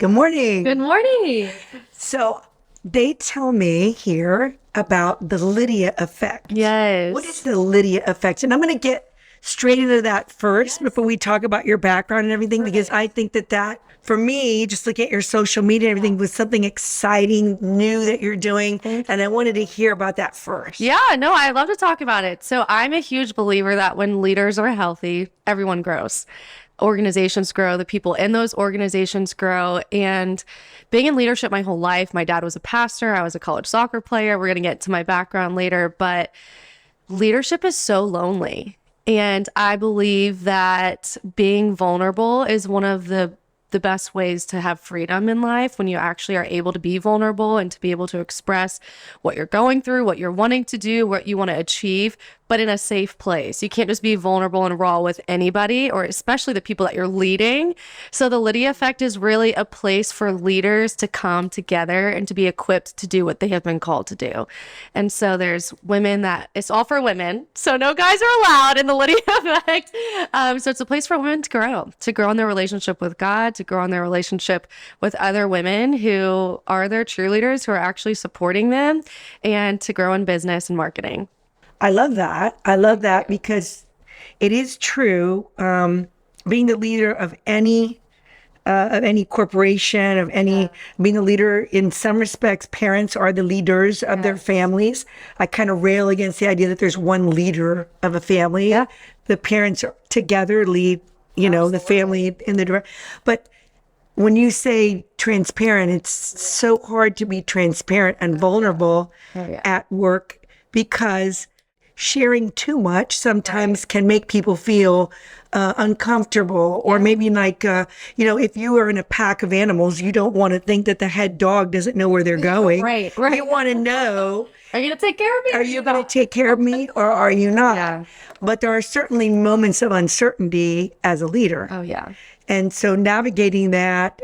Good morning. Good morning. So they tell me here about the Lydia Effect. Yes. What is the Lydia Effect? And I'm going to get straight into that first before we talk about your background and everything, because I think that for me, just look at your social media and everything, was something exciting, new that you're doing. And I wanted to hear about that first. Yeah, no, I love to talk about it. So I'm a huge believer that when leaders are healthy, everyone grows. Organizations grow, the people in those organizations grow. And being in leadership my whole life, my dad was a pastor, I was a college soccer player. We're going to get to my background later, but leadership is so lonely. And I believe that being vulnerable is one of the best ways to have freedom in life, when you actually are able to be vulnerable and to be able to express what you're going through, what you're wanting to do, what you want to achieve, but in a safe place. You can't just be vulnerable and raw with anybody, or especially the people that you're leading. So the Lydia Effect is really a place for leaders to come together and to be equipped to do what they have been called to do. And so there's women that it's all for women. So no guys are allowed in the Lydia Effect. So it's a place for women to grow in their relationship with God, to grow in their relationship with other women who are their cheerleaders, who are actually supporting them, and to grow in business and marketing. I love that. I love that because it is true. Being the leader of any corporation, being a leader in some respects, parents are the leaders of their families. I kind of rail against the idea that there's one leader of a family. Yeah. The parents are together lead, the family in the direction. But when you say transparent, it's so hard to be transparent and vulnerable at work, because sharing too much sometimes can make people feel uncomfortable, or maybe like, if you are in a pack of animals, you don't want to think that the head dog doesn't know where they're going. Right. You want to know, are you going to take care of me? Are you going to take care of me, or are you not? Yeah. But there are certainly moments of uncertainty as a leader. Oh, yeah. And so navigating that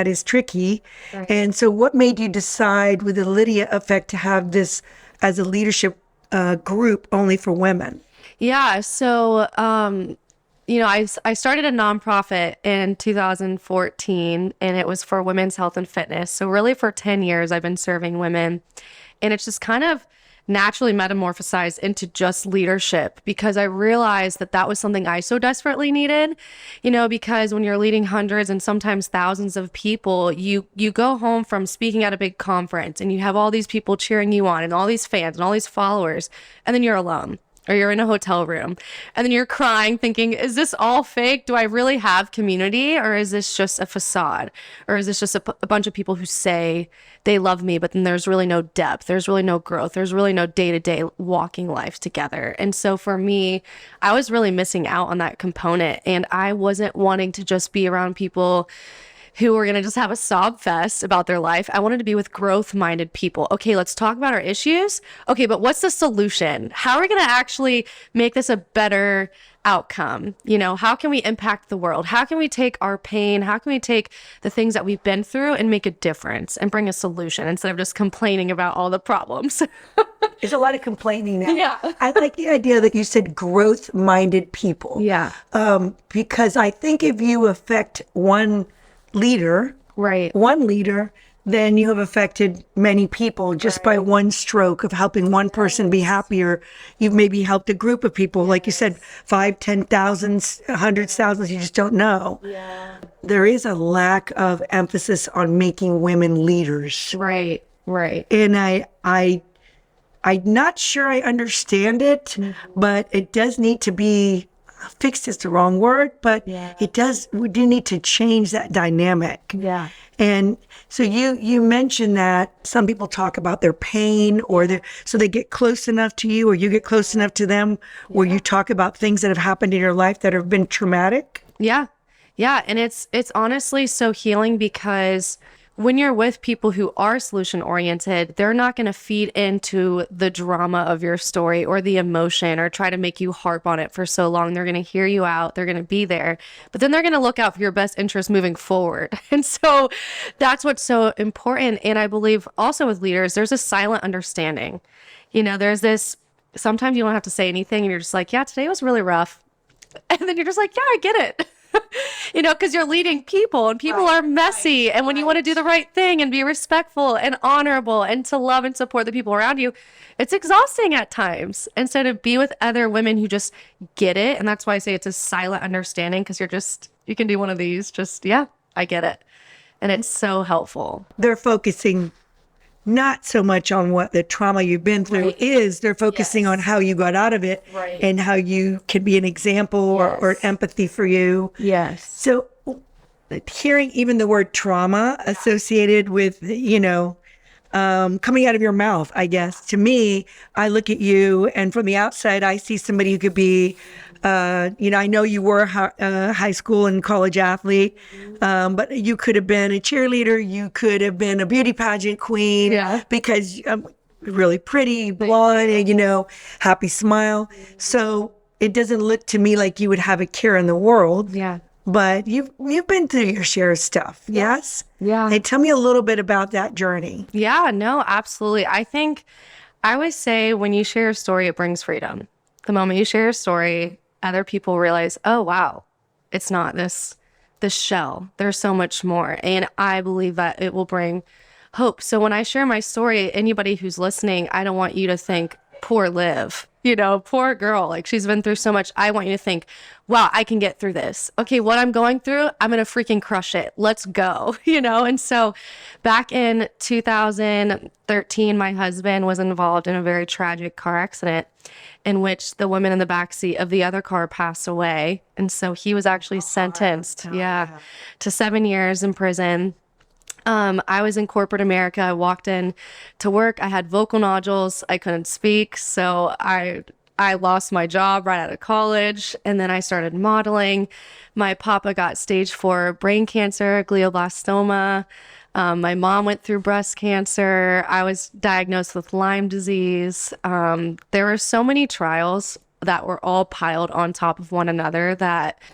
is tricky. Right. And so what made you decide with the Lydia Effect to have this as a leadership group only for women? Yeah. So, I started a nonprofit in 2014, and it was for women's health and fitness. So really for 10 years, I've been serving women, and it's just kind of naturally metamorphosized into just leadership, because I realized that was something I so desperately needed, because when you're leading hundreds and sometimes thousands of people, you go home from speaking at a big conference and you have all these people cheering you on and all these fans and all these followers, and then you're alone. Or you're in a hotel room and then you're crying thinking, is this all fake? Do I really have community, or is this just a facade? Or is this just a bunch of people who say they love me, but then there's really no depth. There's really no growth. There's really no day-to-day walking life together. And so for me, I was really missing out on that component, and I wasn't wanting to just be around people who were going to just have a sob fest about their life. I wanted to be with growth-minded people. Okay, let's talk about our issues. Okay, but what's the solution? How are we going to actually make this a better outcome? How can we impact the world? How can we take our pain? How can we take the things that we've been through and make a difference and bring a solution instead of just complaining about all the problems? There's a lot of complaining now. Yeah. I like the idea that you said growth-minded people. Yeah. Because I think if you affect one leader, then you have affected many people just by one stroke of helping one person be happier. You've maybe helped a group of people, like you said, 5, 10,000, hundreds, thousands, you just don't know. Yeah. There is a lack of emphasis on making women leaders. Right. And I'm not sure I understand it, but it does need to be fixed is the wrong word, but we do need to change that dynamic. Yeah. And so you mentioned that some people talk about their pain, so they get close enough to you, or you get close enough to them, where you talk about things that have happened in your life that have been traumatic. Yeah. And it's honestly so healing, because when you're with people who are solution oriented, they're not going to feed into the drama of your story or the emotion or try to make you harp on it for so long. They're going to hear you out. They're going to be there, but then they're going to look out for your best interest moving forward. And so that's what's so important. And I believe also with leaders, there's a silent understanding. There's this, sometimes you don't have to say anything and you're just like, yeah, today was really rough. And then you're just like, yeah, I get it. Because you're leading people and people are messy. And when you want to do the right thing and be respectful and honorable and to love and support the people around you, it's exhausting at times. And so to be with other women who just get it, and that's why I say it's a silent understanding, because you can do one of these, yeah, I get it. And it's so helpful. They're focusing not so much on what the trauma you've been through is, they're focusing on how you got out of it and how you can be an example or empathy for you. Yes. So hearing even the word trauma associated with, coming out of your mouth, I guess, to me, I look at you and from the outside, I see somebody who could be, I know you were a high school and college athlete, but you could have been a cheerleader. You could have been a beauty pageant queen because really pretty, blonde, and, happy smile. So it doesn't look to me like you would have a care in the world. Yeah. But you've been through your share of stuff. Yes? Yeah. Hey, tell me a little bit about that journey. Yeah, no, absolutely. I think I always say when you share a story, it brings freedom. The moment you share a story, other people realize, oh, wow, it's not this shell. There's so much more. And I believe that it will bring hope. So when I share my story, anybody who's listening, I don't want you to think, poor Liv, poor girl, like she's been through so much. I want you to think, wow, I can get through this. Okay, what I'm going through, I'm going to freaking crush it. Let's go, And so back in 2013, my husband was involved in a very tragic car accident in which the woman in the backseat of the other car passed away. And so he was actually sentenced, to 7 years in prison. I was in corporate America. I walked in to work. I had vocal nodules. I couldn't speak. So I lost my job right out of college. And then I started modeling. My papa got stage 4 brain cancer, glioblastoma. My mom went through breast cancer. I was diagnosed with Lyme disease. There were so many trials that were all piled on top of one another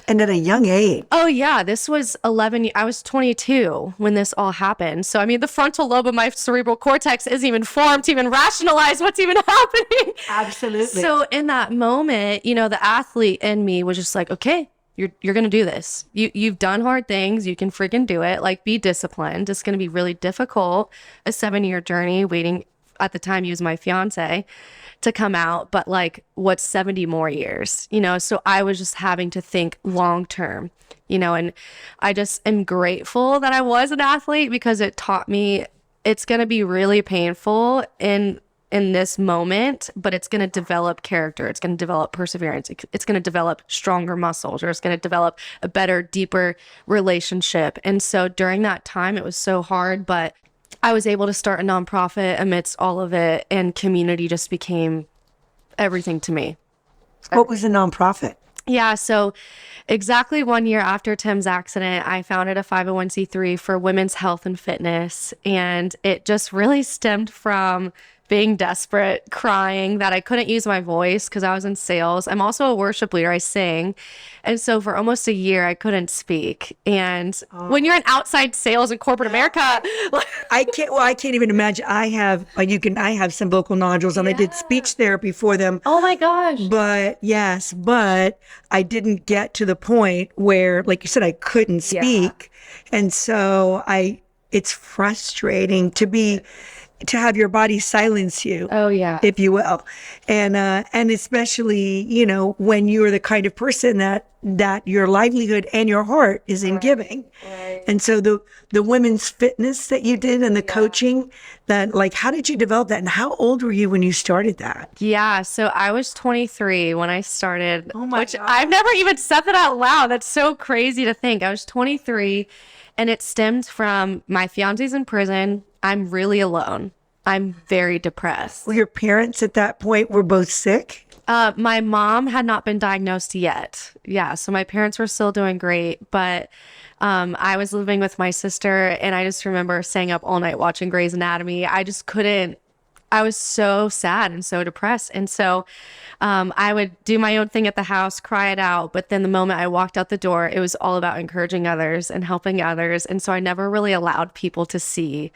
And at a young age. Oh yeah, this was I was 22 when this all happened. So, the frontal lobe of my cerebral cortex isn't even formed to even rationalize what's even happening. Absolutely. So in that moment, the athlete in me was just like, okay, you're going to do this. You've done hard things. You can freaking do it. Like, be disciplined. It's going to be really difficult. A 7-year journey waiting. At the time, he was my fiance, to come out, but like, what's 70 more years, So I was just having to think long term, and I just am grateful that I was an athlete because it taught me it's going to be really painful in this moment, but it's going to develop character. It's going to develop perseverance. It's going to develop stronger muscles, or it's going to develop a better, deeper relationship. And so during that time, it was so hard, but I was able to start a nonprofit amidst all of it, and community just became everything to me. What was the nonprofit? Yeah, so exactly 1 year after Tim's accident, I founded a 501c3 for women's health and fitness, and it just really stemmed from being desperate, crying that I couldn't use my voice because I was in sales. I'm also a worship leader. I sing. And so for almost a year, I couldn't speak. And when you're in outside sales in corporate America, I can't even imagine. I have some vocal nodules and I did speech therapy for them. Oh my gosh. But I didn't get to the point where, like you said, I couldn't speak. And so it's frustrating to have your body silence you. Oh yeah. If you will. And especially, when you're the kind of person that your livelihood and your heart is in giving. Right. And so the women's fitness that you did and the coaching, how did you develop that? And how old were you when you started that? Yeah. So I was 23 when I started, which God. I've never even said that out loud. That's so crazy to think. I was 23 and it stemmed from my fiance's in prison. I'm really alone. I'm very depressed. Well, your parents at that point were both sick? My mom had not been diagnosed yet. Yeah, so my parents were still doing great, but I was living with my sister, and I just remember staying up all night watching Grey's Anatomy. I just couldn't I was so sad and so depressed. And so I would do my own thing at the house, cry it out. But then the moment I walked out the door, it was all about encouraging others and helping others. And so I never really allowed people to see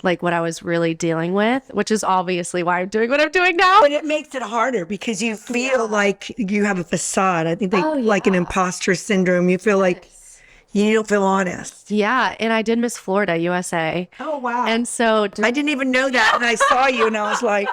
like what I was really dealing with, which is obviously why I'm doing what I'm doing now. But it makes it harder because you feel like you have a facade. I think they like an imposter syndrome. You feel like you don't feel honest. Yeah. And I did Miss Florida, USA. Oh, wow. And so I didn't even know that. And I saw you and I was like,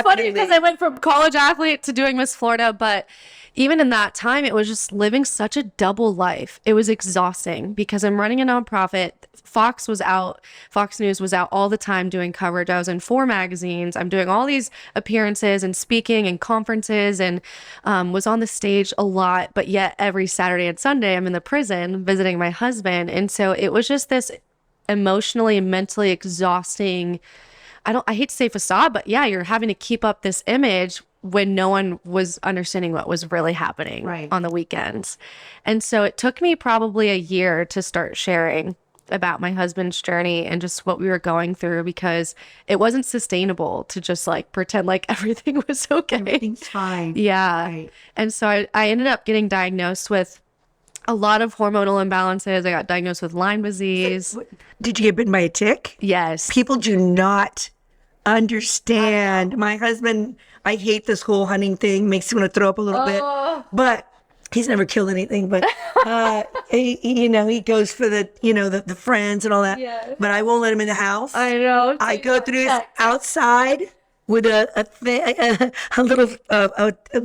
funny because I went from college athlete to doing Miss Florida, but even in that time, it was just living such a double life. It was exhausting because I'm running a nonprofit. Fox News was out all the time doing coverage. I was in 4 magazines. I'm doing all these appearances and speaking and conferences and was on the stage a lot. But yet every Saturday and Sunday, I'm in the prison visiting my husband. And so it was just this emotionally and mentally exhausting, I hate to say facade, but yeah, you're having to keep up this image when no one was understanding what was really happening on the weekends. And so it took me probably a year to start sharing about my husband's journey and just what we were going through because it wasn't sustainable to just like pretend like everything was okay. Everything's fine. Yeah. Right. And so I ended up getting diagnosed with a lot of hormonal imbalances. I got diagnosed with Lyme disease. Did you get bitten by a tick? Yes. People do not understand. My husband, I hate this whole hunting thing. Makes me want to throw up a little bit. But he's never killed anything. But he goes for the friends and all that. Yes. But I won't let him in the house. I know. I go through his outside with a little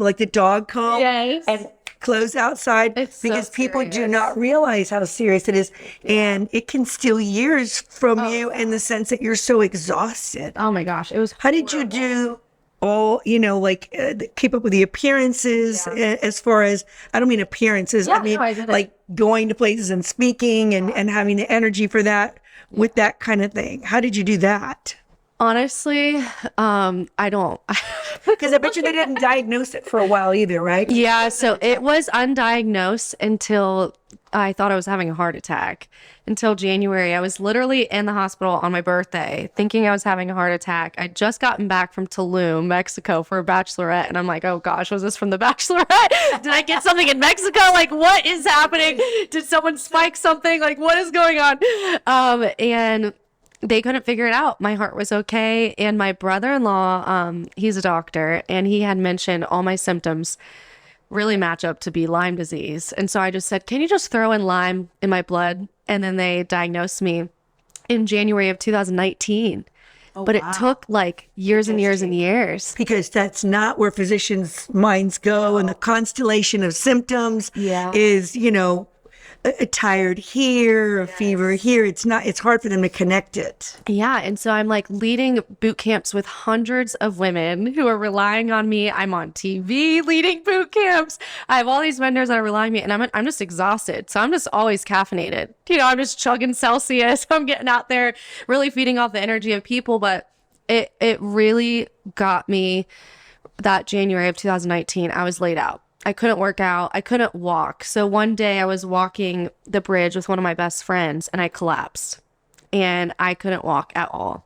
like the dog comb. Yes. And close outside because people do not realize how serious it is. And it can steal years from you in the sense that you're so exhausted. Oh my gosh. It was How did you do all, keep up with the appearances as far as, I don't mean appearances, I mean like going to places and speaking and having the energy for that with that kind of thing. How did you do that? Honestly, I don't. Because I bet you they didn't diagnose it for a while either, right? Yeah, so it was undiagnosed until I thought I was having a heart attack. Until January, I was literally in the hospital on my birthday thinking I was having a heart attack. I'd just gotten back from Tulum, Mexico for a bachelorette. And I'm like, oh gosh, was this from the bachelorette? Did I get something in Mexico? Like, what is happening? Did someone spike something? Like, what is going on? And they couldn't figure it out. My heart was okay. And my brother-in-law, he's a doctor, and he had mentioned all my symptoms really match up to be Lyme disease. And so I just said, can you just throw in Lyme in my blood? And then they diagnosed me in January of 2019. But it took like years and years and years. Because that's not where physicians' minds go. And the constellation of symptoms is, a tired here, a fever here. It's hard for them to connect it. Yeah. And so I'm like leading boot camps with hundreds of women who are relying on me. I'm on TV leading boot camps. I have all these vendors that are relying on me, and I'm just exhausted. So I'm just always caffeinated. I'm just chugging Celsius. I'm getting out there, really feeding off the energy of people. But it really got me that January of 2019. I was laid out. I couldn't work out. I couldn't walk. So one day I was walking the bridge with one of my best friends and I collapsed and I couldn't walk at all.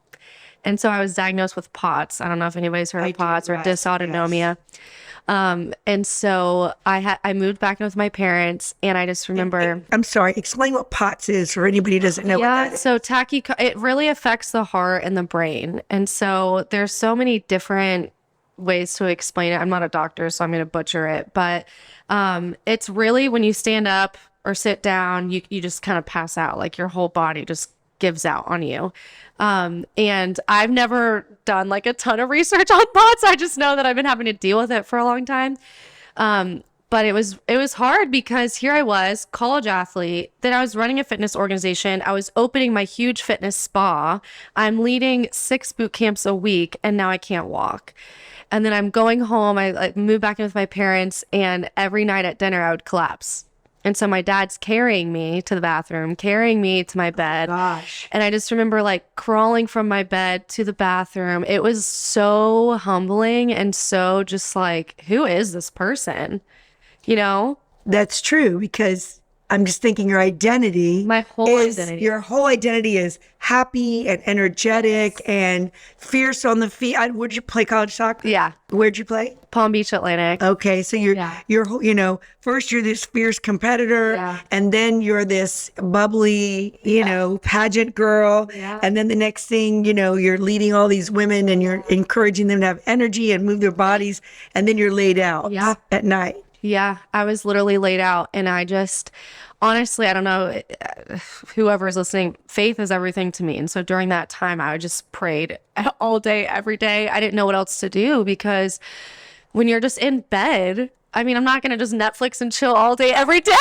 And so I was diagnosed with POTS. I don't know if anybody's heard of POTS or dysautonomia. And so I moved back in with my parents, and I just remember. I'm sorry. Explain what POTS is for anybody who doesn't know. Yeah. What that is. So it really affects the heart and the brain. And so there's so many different ways to explain it. I'm not a doctor, so I'm going to butcher it, but it's really when you stand up or sit down, you just kind of pass out, like your whole body just gives out on you. And I've never done like a ton of research on POTS. I just know that I've been having to deal with it for a long time. But it was hard because here I was, college athlete, then I was running a fitness organization. I was opening my huge fitness spa. I'm leading 6 boot camps a week, and now I can't walk. And then I'm going home. I moved back in with my parents, and every night at dinner I would collapse. And so my dad's carrying me to the bathroom, carrying me to my bed. Oh, gosh. And I just remember like crawling from my bed to the bathroom. It was so humbling and so just like, who is this person? That's true, because I'm just thinking your identity. My whole identity. Your whole identity is happy and energetic and fierce on the feet. Would you play college soccer? Yeah. Where'd you play? Palm Beach, Atlantic. Okay, so you're first you're this fierce competitor, and then you're this bubbly, pageant girl, and then the next thing, you're leading all these women and you're encouraging them to have energy and move their bodies, and then you're laid out at night. Yeah, I was literally laid out, and I just, honestly, I don't know, whoever's listening, faith is everything to me. And so during that time, I just prayed all day, every day. I didn't know what else to do, because when you're just in bed, I mean, I'm not going to just Netflix and chill all day, every day,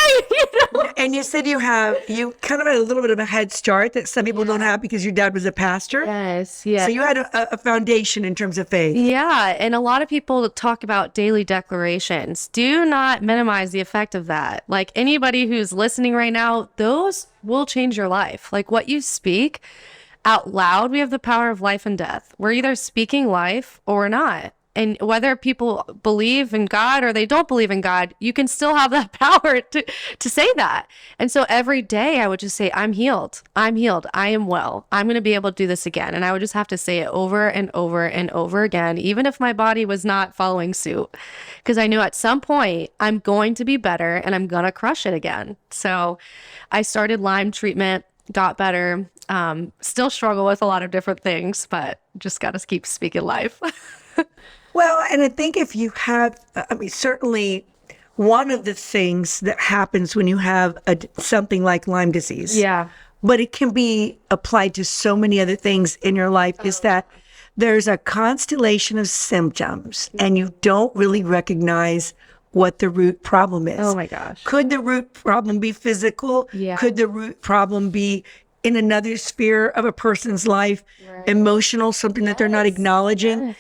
And you said you kind of had a little bit of a head start that some people don't have because your dad was a pastor. Yes, yes. So you had a foundation in terms of faith. Yeah, and a lot of people talk about daily declarations. Do not minimize the effect of that. Like, anybody who's listening right now, those will change your life. Like, what you speak out loud, we have the power of life and death. We're either speaking life or we're not. And whether people believe in God or they don't believe in God, you can still have that power to say that. And so every day I would just say, I'm healed. I'm healed. I am well. I'm going to be able to do this again. And I would just have to say it over and over and over again, even if my body was not following suit, because I knew at some point I'm going to be better and I'm going to crush it again. So I started Lyme treatment, got better, still struggle with a lot of different things, but just got to keep speaking life. Well, and I think if you have, certainly one of the things that happens when you have something like Lyme disease, but it can be applied to so many other things in your life, is that there's a constellation of symptoms and you don't really recognize what the root problem is. Oh my gosh. Could the root problem be physical? Yeah. Could the root problem be in another sphere of a person's life, emotional, something that they're not acknowledging? Yes.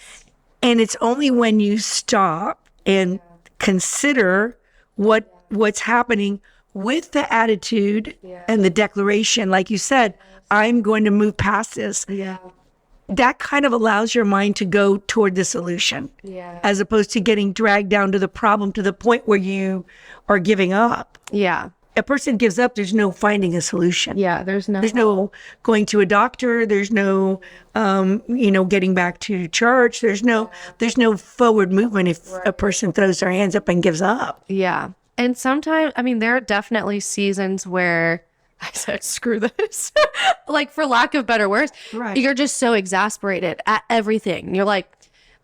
And it's only when you stop and consider what's happening with the attitude and the declaration, like you said, I'm going to move past this. Yeah. That kind of allows your mind to go toward the solution, as opposed to getting dragged down to the problem to the point where you are giving up. Yeah. A person gives up, there's no finding a solution. Yeah. There's no going to a doctor. There's no, getting back to church. There's no forward movement if a person throws their hands up and gives up. Yeah. And sometimes, there are definitely seasons where I said, screw this, like, for lack of better words, you're just so exasperated at everything. You're like,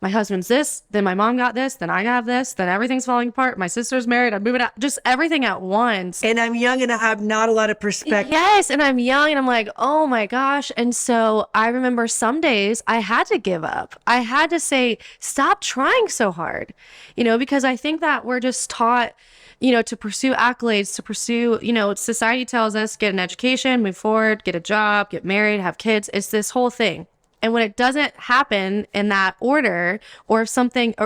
my husband's this, then my mom got this, then I have this, then everything's falling apart. My sister's married, I'm moving out, just everything at once. And I'm young and I have not a lot of perspective. Yes, and I'm young and I'm like, oh my gosh. And so I remember some days I had to give up. I had to say, stop trying so hard, because I think that we're just taught, to pursue accolades, to pursue, society tells us, get an education, move forward, get a job, get married, have kids. It's this whole thing. And when it doesn't happen in that order, or if something,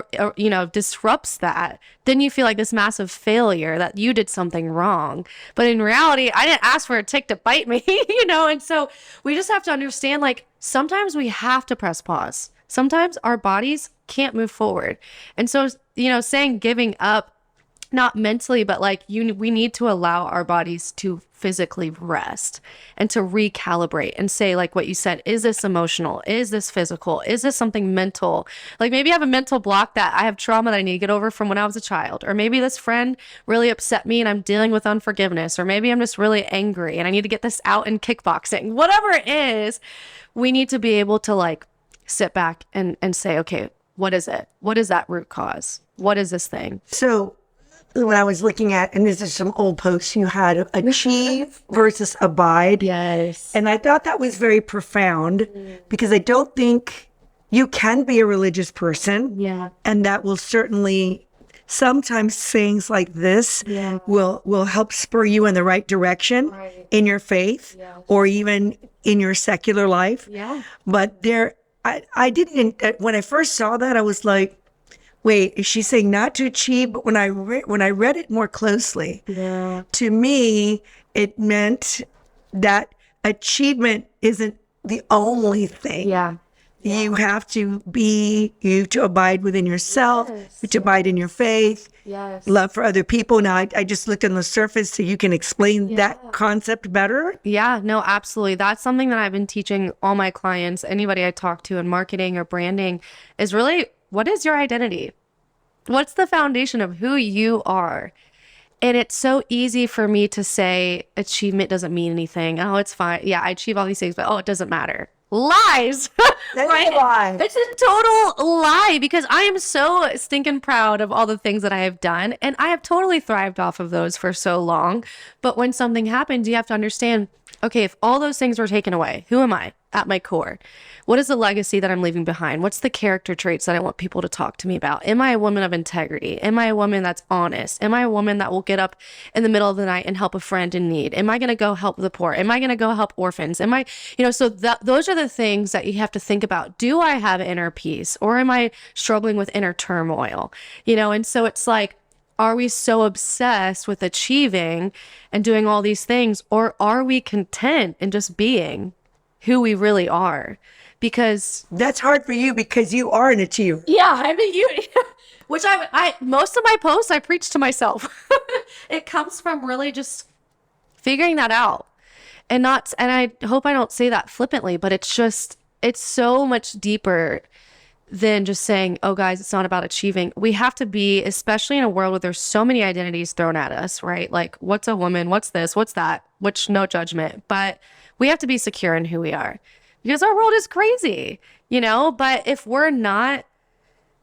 disrupts that, then you feel like this massive failure that you did something wrong. But in reality, I didn't ask for a tick to bite me, and so we just have to understand, like, sometimes we have to press pause. Sometimes our bodies can't move forward. And so, saying giving up, not mentally, but like we need to allow our bodies to physically rest and to recalibrate and say, like what you said, is this emotional? Is this physical? Is this something mental? Like, maybe I have a mental block that I have trauma that I need to get over from when I was a child. Or maybe this friend really upset me and I'm dealing with unforgiveness. Or maybe I'm just really angry and I need to get this out in kickboxing. Whatever it is, we need to be able to, like, sit back and say, okay, what is it? What is that root cause? What is this thing? So when I was looking at, and this is some old posts, you had achieve versus abide. Yes. And I thought that was very profound, because I don't think you can be a religious person. Yeah. And that will certainly, sometimes things like this will help spur you in the right direction in your faith or even in your secular life. Yeah. But I didn't, when I first saw that, I was like, wait, is she saying not to achieve? But when I read it more closely, to me, it meant that achievement isn't the only thing You have to abide within yourself, you have to abide in your faith, love for other people. Now, I just looked on the surface so you can explain that concept better. Yeah, no, absolutely. That's something that I've been teaching all my clients, anybody I talk to in marketing or branding, is really, what is your identity? What's the foundation of who you are? And it's so easy for me to say achievement doesn't mean anything. Oh, it's fine. Yeah, I achieve all these things, but it doesn't matter. Lies. That's a lie. It's a total lie because I am so stinking proud of all the things that I have done. And I have totally thrived off of those for so long. But when something happens, you have to understand, okay, if all those things were taken away, who am I at my core? What is the legacy that I'm leaving behind? What's the character traits that I want people to talk to me about? Am I a woman of integrity? Am I a woman that's honest? Am I a woman that will get up in the middle of the night and help a friend in need? Am I going to go help the poor? Am I going to go help orphans? Am I, so those are the things that you have to think about. Do I have inner peace or am I struggling with inner turmoil? And so it's like, are we so obsessed with achieving and doing all these things, or are we content in just being who we really are? Because that's hard for you because you are an achiever. Yeah, I mean, which I most of my posts I preach to myself. It comes from really just figuring that out, and I hope I don't say that flippantly, but it's so much deeper than just saying, oh guys, it's not about achieving. We have to be, especially in a world where there's so many identities thrown at us, right? Like, what's a woman? What's this? What's that? Which, no judgment, but we have to be secure in who we are because our world is crazy, but if we're not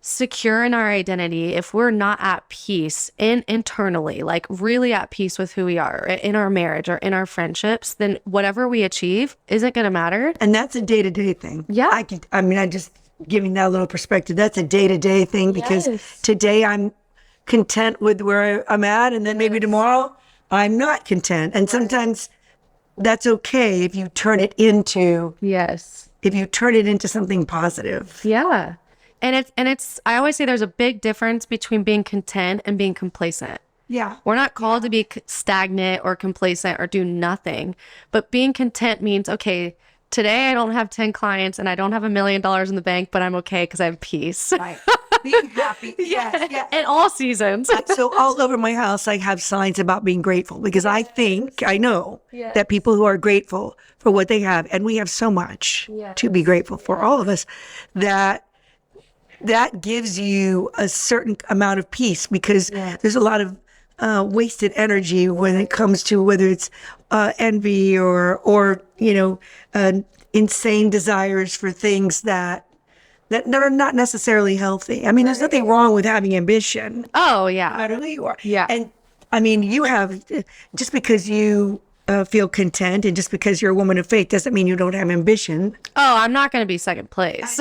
secure in our identity, if we're not at peace internally, like really at peace with who we are in our marriage or in our friendships, then whatever we achieve isn't going to matter. And that's a day-to-day thing. Yeah. I just giving that little perspective. That's a day-to-day thing because today I'm content with where I'm at. And then maybe tomorrow I'm not content. And sometimes that's okay if you turn it into, something positive. Yeah. And it's, I always say there's a big difference between being content and being complacent. Yeah. We're not called to be stagnant or complacent or do nothing, but being content means, okay, today I don't have 10 clients and I don't have $1 million in the bank, but I'm okay because I have peace. Right. Being happy. Yes. In all seasons. So all over my house, I have signs about being grateful because I know that people who are grateful for what they have, and we have so much to be grateful for, all of us, that gives you a certain amount of peace because there's a lot of wasted energy when it comes to whether it's envy or insane desires for things that are not necessarily healthy. I mean, there's nothing wrong with having ambition. Oh, yeah. No matter who you are. Yeah. And I mean, you have, just because you feel content and just because you're a woman of faith doesn't mean you don't have ambition. Oh, I'm not going to be second place.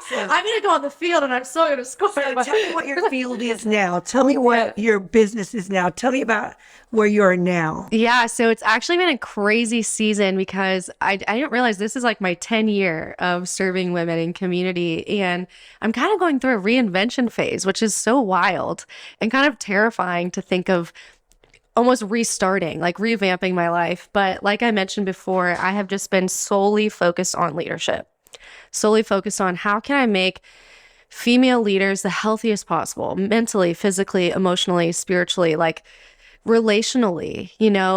I'm going to go on the field and I'm still going to score. So tell me what your field is now. Tell me what your business is now. Tell me about where you are now. Yeah, so it's actually been a crazy season because I didn't realize this is like my 10th year of serving women in community. And I'm kind of going through a reinvention phase, which is so wild and kind of terrifying to think of almost restarting, like revamping my life. But like I mentioned before, I have just been solely focused on leadership, solely focused on how can I make female leaders the healthiest possible, mentally, physically, emotionally, spiritually, like relationally,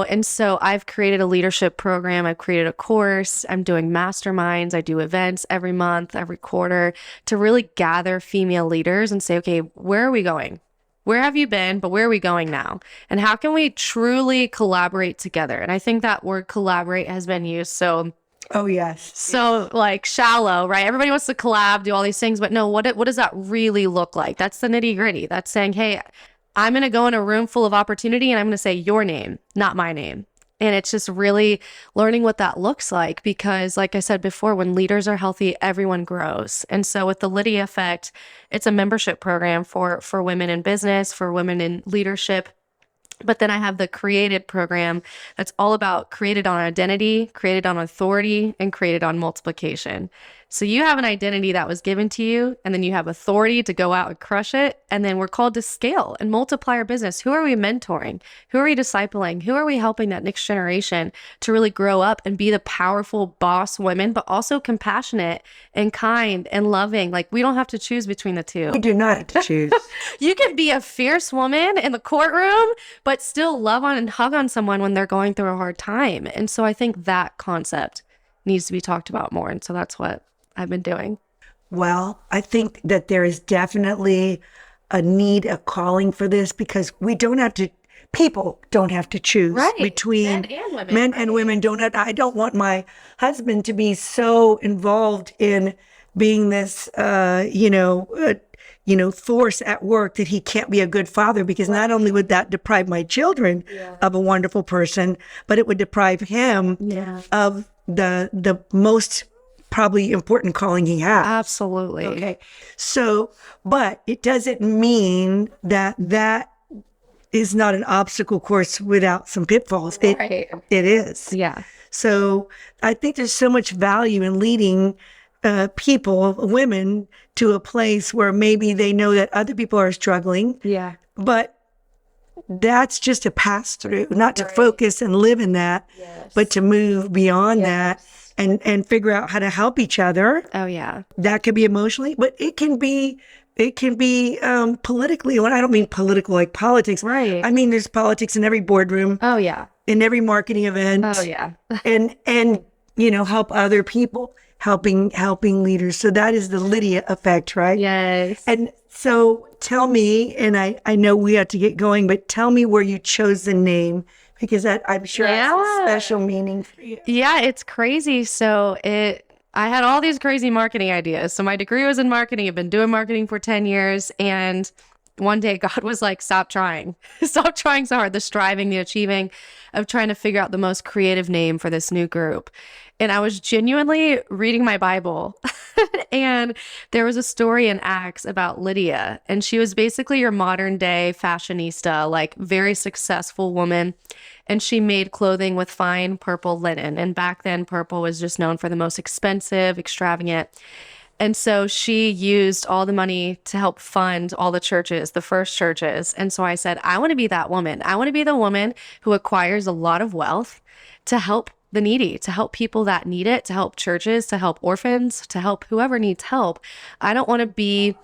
And so I've created a leadership program. I've created a course. I'm doing masterminds. I do events every month, every quarter to really gather female leaders and say, okay, where are we going? Where have you been, but where are we going now? And how can we truly collaborate together? And I think that word collaborate has been used so like shallow, right? Everybody wants to collab, do all these things, but no, what does that really look like? That's the nitty gritty. That's saying, hey, I'm going to go in a room full of opportunity and I'm going to say your name, not my name. And it's just really learning what that looks like because, like I said before, when leaders are healthy, everyone grows. And so with the Lydia Affect, it's a membership program for women in business, for women in leadership. But then I have the Created program that's all about created on identity, created on authority, and created on multiplication. So you have an identity that was given to you, and then you have authority to go out and crush it. And then we're called to scale and multiply our business. Who are we mentoring? Who are we discipling? Who are we helping that next generation to really grow up and be the powerful boss women, but also compassionate and kind and loving? Like, we don't have to choose between the two. We do not have to choose. You can be a fierce woman in the courtroom, but still love on and hug on someone when they're going through a hard time. And so I think that concept needs to be talked about more. And so that's what I've been doing. Well, I think that there is definitely a need, a calling for this, because people don't have to choose between men and women. I don't want my husband to be so involved in being this, force at work that he can't be a good father, because not only would that deprive my children of a wonderful person, but it would deprive him of the most probably important calling he has. Absolutely. Okay. So, but it doesn't mean that is not an obstacle course without some pitfalls. It is. Yeah. So I think there's so much value in leading women, to a place where maybe they know that other people are struggling. Yeah. But that's just a pass through, not to focus and live in that, but to move beyond that and figure out how to help each other. Oh, yeah. That could be emotionally, but it can be politically. And I don't mean political like politics. Right. I mean, there's politics in every boardroom. Oh, yeah. In every marketing event. Oh, yeah. and help other people, helping leaders. So that is the Lydia effect, right? Yes. And so tell me, and I know we have to get going, but tell me where you chose the name, because I'm sure has a special meaning for you. Yeah, it's crazy. So I had all these crazy marketing ideas. So my degree was in marketing. I've been doing marketing for 10 years. And one day God was like, stop trying. Stop trying so hard. The striving, the achieving of trying to figure out the most creative name for this new group. And I was genuinely reading my Bible. And there was a story in Acts about Lydia. And she was basically your modern day fashionista, like very successful woman. And she made clothing with fine purple linen. And back then, purple was just known for the most expensive, extravagant. And so she used all the money to help fund all the churches, the first churches. And so I said, I want to be that woman. I want to be the woman who acquires a lot of wealth to help the needy, to help people that need it, to help churches, to help orphans, to help whoever needs help. I don't want to be,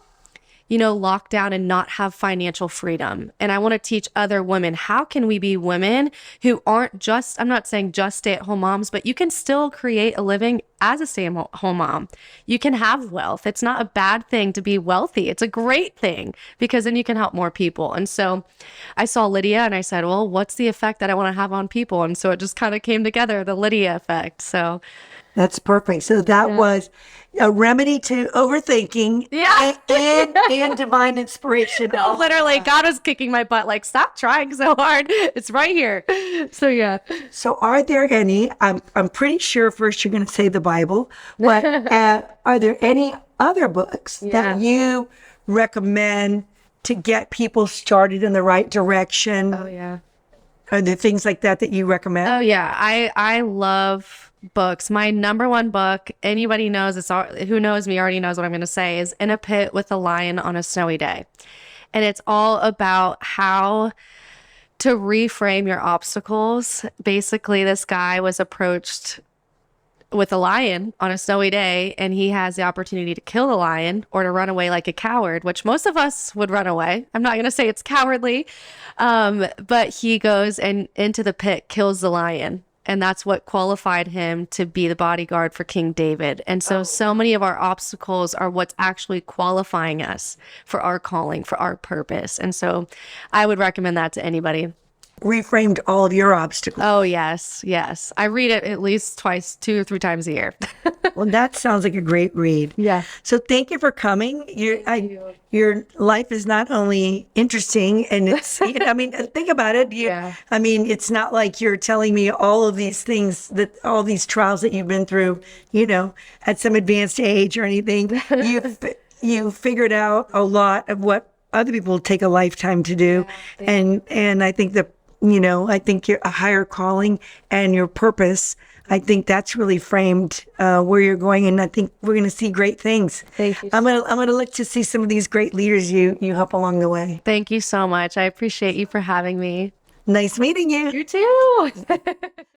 locked down and not have financial freedom. And I want to teach other women, how can we be women who aren't just, I'm not saying just stay-at-home moms, but you can still create a living as a stay-at-home mom. You can have wealth. It's not a bad thing to be wealthy. It's a great thing, because then you can help more people. And so I saw Lydia and I said, well, what's the effect that I want to have on people? And so it just kind of came together, the Lydia effect. So that's perfect. So that was a remedy to overthinking and divine inspiration. No, literally, God was kicking my butt, like, stop trying so hard. It's right here. So, yeah. So are there any, I'm pretty sure first you're going to say the Bible, but are there any other books that you recommend to get people started in the right direction? Oh, yeah. Are there things like that you recommend? Oh, yeah. I love books. My number one book, anybody knows, who knows me already knows what I'm going to say, is In a Pit with a Lion on a Snowy Day. And it's all about how to reframe your obstacles. Basically, this guy was approached with a lion on a snowy day, and he has the opportunity to kill the lion or to run away like a coward, which most of us would run away. I'm not going to say it's cowardly, but he goes and into the pit, kills the lion. And that's what qualified him to be the bodyguard for King David. And so many of our obstacles are what's actually qualifying us for our calling, for our purpose. And so I would recommend that to anybody. Reframed all of your obstacles. Oh, yes. Yes. I read it at least 2 or 3 times a year. Well, that sounds like a great read. Yeah. So thank you for coming. Your life is not only interesting, and it's, think about it. It's not like you're telling me all of these things, all these trials that you've been through, at some advanced age or anything. You figured out a lot of what other people take a lifetime to do. And I think that, I think a higher calling and your purpose I think that's really framed where you're going, and I think we're going to see great things. Thank you. I'm gonna look to see some of these great leaders you help along the way. Thank you so much. I appreciate you for having me. Nice meeting you. You too.